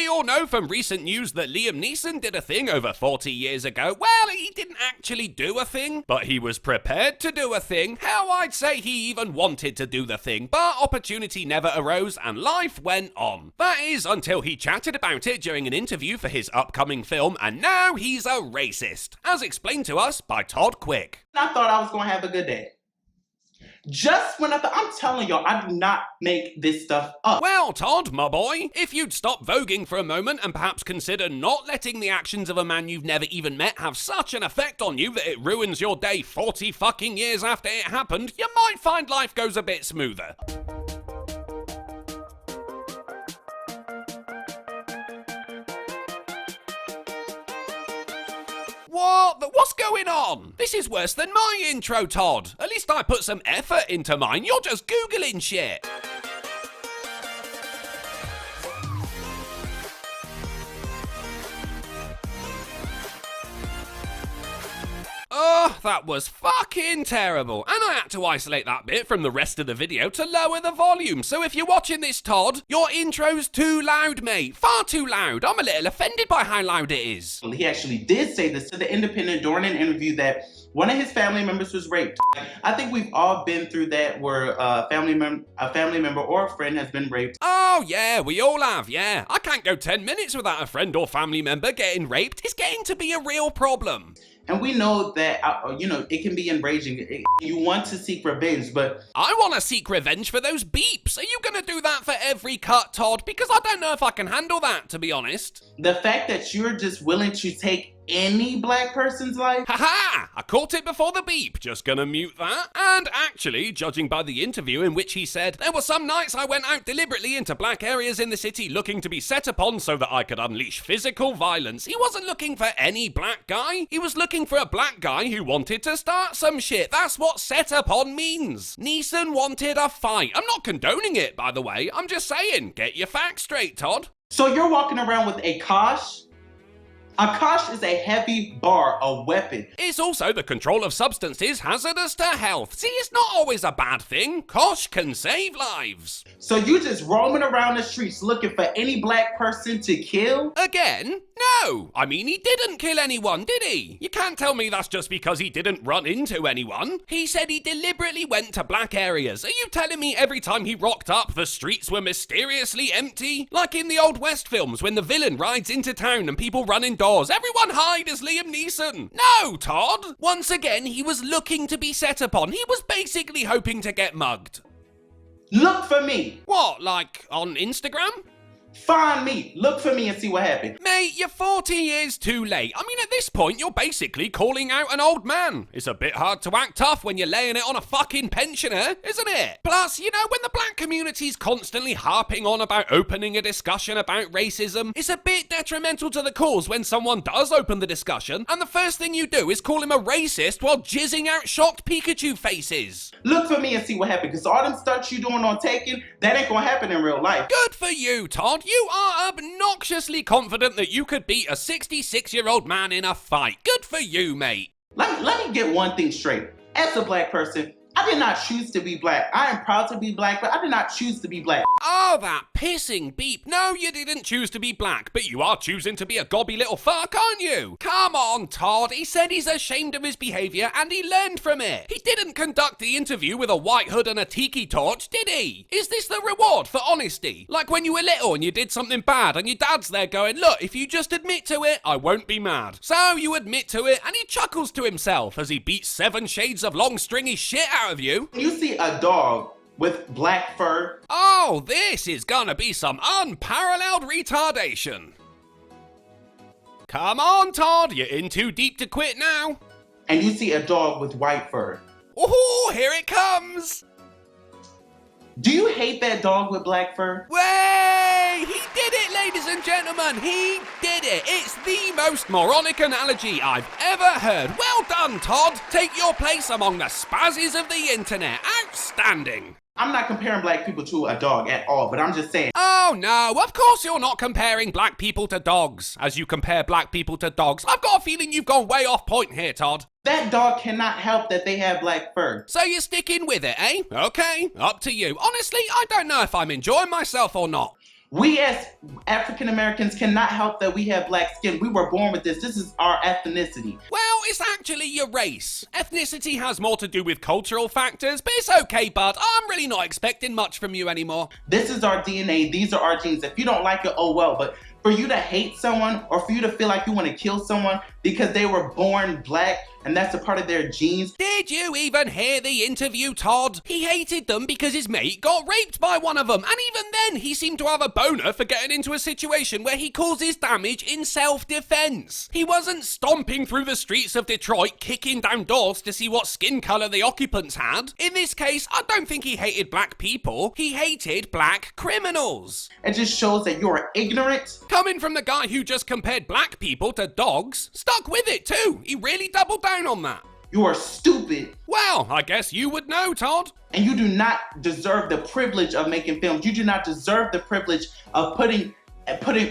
We all know from recent news that Liam Neeson did a thing over 40 years ago. Well, he didn't actually do a thing, but he was prepared to do a thing. Hell, I'd say he even wanted to do the thing, but opportunity never arose and life went on. That is until he chatted about it during an interview for his upcoming film, and now he's a racist, as explained to us by Todd Quick. I thought I was going to have a good day. Just when I'm telling y'all, I do not make this stuff up. Well, Todd, my boy, if you'd stop voguing for a moment and perhaps consider not letting the actions of a man you've never even met have such an effect on you that it ruins your day 40 fucking years after it happened, you might find life goes a bit smoother. What? What's going on? This is worse than my intro, Todd. At least I put some effort into mine. You're just Googling shit. Oh, that was fucking terrible. And I had to isolate that bit from the rest of the video to lower the volume. So if you're watching this, Todd, your intro's too loud, mate. Far too loud. I'm a little offended by how loud it is. He actually did say this to The Independent during an interview that one of his family members was raped. I think we've all been through that where a family member or a friend has been raped. Oh, yeah, we all have, yeah. I can't go 10 minutes without a friend or family member getting raped. It's getting to be a real problem. And we know that, it can be enraging. You want to seek revenge, but... I want to seek revenge for those beeps. Are you going to do that for every cut, Todd? Because I don't know if I can handle that, to be honest. The fact that you're just willing to take any black person's life? Haha! I caught it before the beep. Just gonna mute that. And actually, judging by the interview in which he said, there were some nights I went out deliberately into black areas in the city looking to be set upon so that I could unleash physical violence. He wasn't looking for any black guy. He was looking for a black guy who wanted to start some shit. That's what set upon means. Neeson wanted a fight. I'm not condoning it, by the way. I'm just saying, get your facts straight, Todd. So you're walking around with a kosh? A kosh is a heavy bar, a weapon. It's also the control of substances hazardous to health. See, it's not always a bad thing. Kosh can save lives. So you just roaming around the streets looking for any black person to kill? Again? No! I mean, he didn't kill anyone, did he? You can't tell me that's just because he didn't run into anyone. He said he deliberately went to black areas. Are you telling me every time he rocked up, the streets were mysteriously empty? Like in the Old West films when the villain rides into town and people run indoors. Everyone hide as Liam Neeson. No, Todd! Once again, he was looking to be set upon. He was basically hoping to get mugged. Look for me. What, like on Instagram? Find me. Look for me and see what happened. Mate, you're 40 years too late. I mean, at this point, you're basically calling out an old man. It's a bit hard to act tough when you're laying it on a fucking pensioner, isn't it? Plus, you know, when the black community's constantly harping on about opening a discussion about racism, it's a bit detrimental to the cause when someone does open the discussion, and the first thing you do is call him a racist while jizzing out shocked Pikachu faces. Look for me and see what happened, because all them stunts you doing on Taken, that ain't gonna happen in real life. Good for you, Todd. You are obnoxiously confident that you could beat a 66-year-old man in a fight. Good for you, mate. Let me get one thing straight. As a black person, I did not choose to be black. I am proud to be black, but I did not choose to be black. Oh, that pissing beep. No, you didn't choose to be black, but you are choosing to be a gobby little fuck, aren't you? Come on, Todd. He said he's ashamed of his behavior and he learned from it. He didn't conduct the interview with a white hood and a tiki torch, did he? Is this the reward for honesty? Like when you were little and you did something bad and your dad's there going, look, if you just admit to it, I won't be mad. So you admit to it and he chuckles to himself as he beats 7 shades of long stringy shit out of you. You see a dog with black fur. Oh, this is gonna be some unparalleled retardation. Come on, Todd, you're in too deep to quit now. And you see a dog with white fur. Oh, here it comes. Do you hate that dog with black fur? Way! He did it, ladies and gentlemen. He did it. It's the most moronic analogy I've ever heard. Well done, Todd. Take your place among the spazzes of the internet. Outstanding. I'm not comparing black people to a dog at all, but I'm just saying. Oh no, of course you're not comparing black people to dogs, as you compare black people to dogs. I've got a feeling you've gone way off point here, Todd. That dog cannot help that they have black fur. So you're sticking with it, eh? Okay, up to you. Honestly, I don't know if I'm enjoying myself or not. We as African Americans cannot help that we have black skin. We were born with this. This is our ethnicity. Well, it's actually your race. Ethnicity has more to do with cultural factors, but it's okay, bud. I'm really not expecting much from you anymore. This is our DNA. These are our genes. If you don't like it, oh well. But for you to hate someone or for you to feel like you want to kill someone because they were born black and that's a part of their genes. Did you even hear the interview, Todd? He hated them because his mate got raped by one of them, and even then he seemed to have a boner for getting into a situation where he causes damage in self-defense. He wasn't stomping through the streets of Detroit kicking down doors to see what skin color the occupants had. In this case, I don't think he hated black people, he hated black criminals. It just shows that you're ignorant. Coming from the guy who just compared black people to dogs, stuck with it too. He really doubled down on that. You are stupid. Well, I guess you would know, Todd. And you do not deserve the privilege of making films. You do not deserve the privilege of putting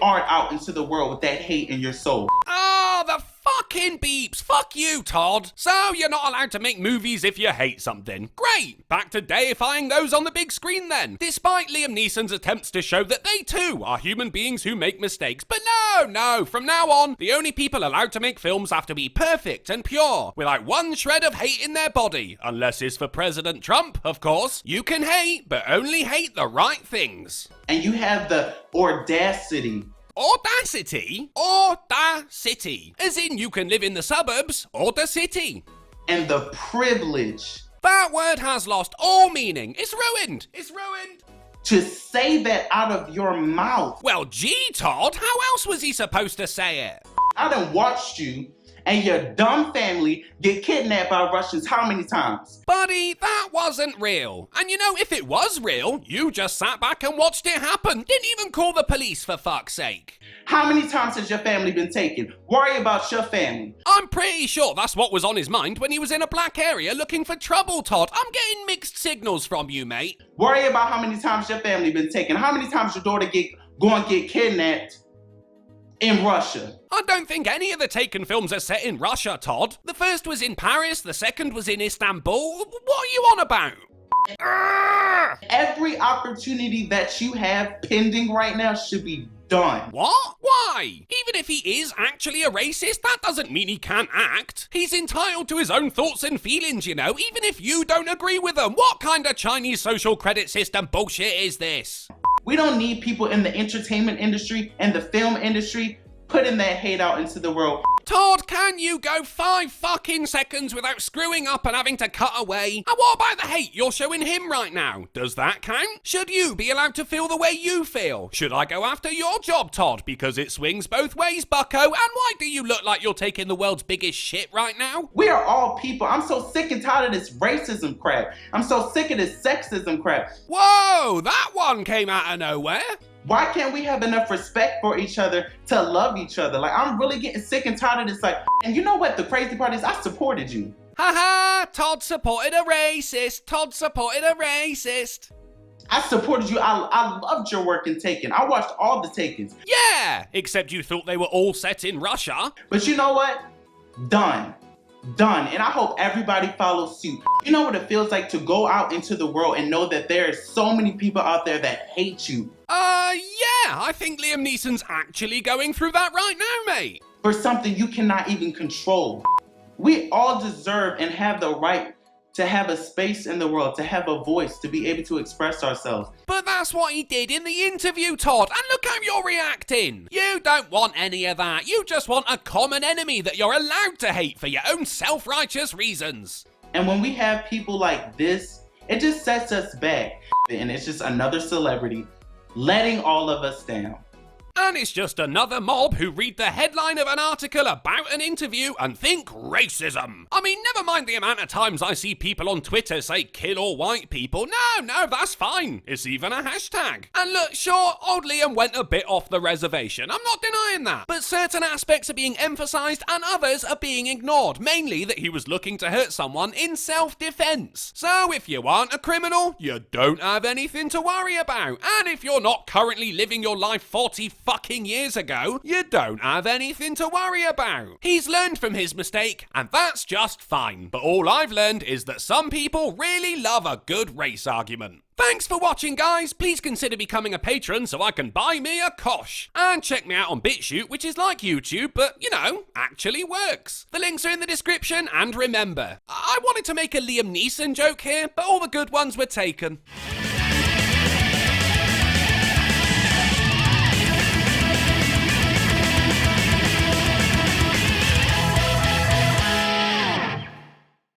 art out into the world with that hate in your soul. Ah, the fucking beeps. Fuck you, Todd. So you're not allowed to make movies if you hate something. Great. Back to deifying those on the big screen then. Despite Liam Neeson's attempts to show that they too are human beings who make mistakes. But no, from now on, the only people allowed to make films have to be perfect and pure, without one shred of hate in their body. Unless it's for President Trump, of course. You can hate, but only hate the right things. And you have the audacity. Audacity? Audacity. As in you can live in the suburbs or the city. And the privilege. That word has lost all meaning. It's ruined. It's ruined. To say that out of your mouth. Well, gee, Todd, how else was he supposed to say it? I done watched you and your dumb family get kidnapped by Russians how many times? Buddy, that wasn't real. And you know, if it was real, you just sat back and watched it happen. Didn't even call the police, for fuck's sake. How many times has your family been taken? Worry about your family. I'm pretty sure that's what was on his mind when he was in a black area looking for trouble, Todd. I'm getting mixed signals from you, mate. Worry about how many times your family been taken. How many times your daughter go and get kidnapped in Russia. I don't think any of the Taken films are set in Russia, Todd. The first was in Paris, the second was in Istanbul. What are you on about? Every opportunity that you have pending right now should be done. What? Why? Even if he is actually a racist, that doesn't mean he can't act. He's entitled to his own thoughts and feelings, you know, even if you don't agree with them. What kind of Chinese social credit system bullshit is this? We don't need people in the entertainment industry and the film industry putting that hate out into the world. Todd, can you go 5 fucking seconds without screwing up and having to cut away? And what about the hate you're showing him right now? Does that count? Should you be allowed to feel the way you feel? Should I go after your job, Todd, because it swings both ways, bucko? And why do you look like you're taking the world's biggest shit right now? We are all people. I'm so sick and tired of this racism crap. I'm so sick of this sexism crap. Whoa, that one came out of nowhere. Why can't we have enough respect for each other to love each other? Like, I'm really getting sick and tired of this. Like, and you know what? The crazy part is I supported you. Haha, Todd supported a racist. Todd supported a racist. I supported you. I loved your work in Taken. I watched all the Takens. Yeah, except you thought they were all set in Russia. But you know what? Done. And I hope everybody follows suit. You know what it feels like to go out into the world and know that there are so many people out there that hate you. Yeah, I think Liam Neeson's actually going through that right now, mate. For something you cannot even control. We all deserve and have the right to have a space in the world, to have a voice, to be able to express ourselves. But that's what he did in the interview, Todd, and look how you're reacting. You don't want any of that. You just want a common enemy that you're allowed to hate for your own self-righteous reasons. And when we have people like this, it just sets us back. And it's just another celebrity letting all of us down. And it's just another mob who read the headline of an article about an interview and think racism. I mean, never mind the amount of times I see people on Twitter say kill all white people. No, that's fine. It's even a hashtag. And look, sure, old Liam went a bit off the reservation. I'm not denying that. But certain aspects are being emphasized and others are being ignored. Mainly that he was looking to hurt someone in self-defense. So if you aren't a criminal, you don't have anything to worry about. And if you're not currently living your life 40 fucking years ago, you don't have anything to worry about. He's learned from his mistake, and that's just fine. But all I've learned is that some people really love a good race argument. Thanks for watching, guys. Please consider becoming a patron so I can buy me a Kosh. And check me out on BitChute, which is like YouTube, but, you know, actually works. The links are in the description, and remember, I wanted to make a Liam Neeson joke here, but all the good ones were taken.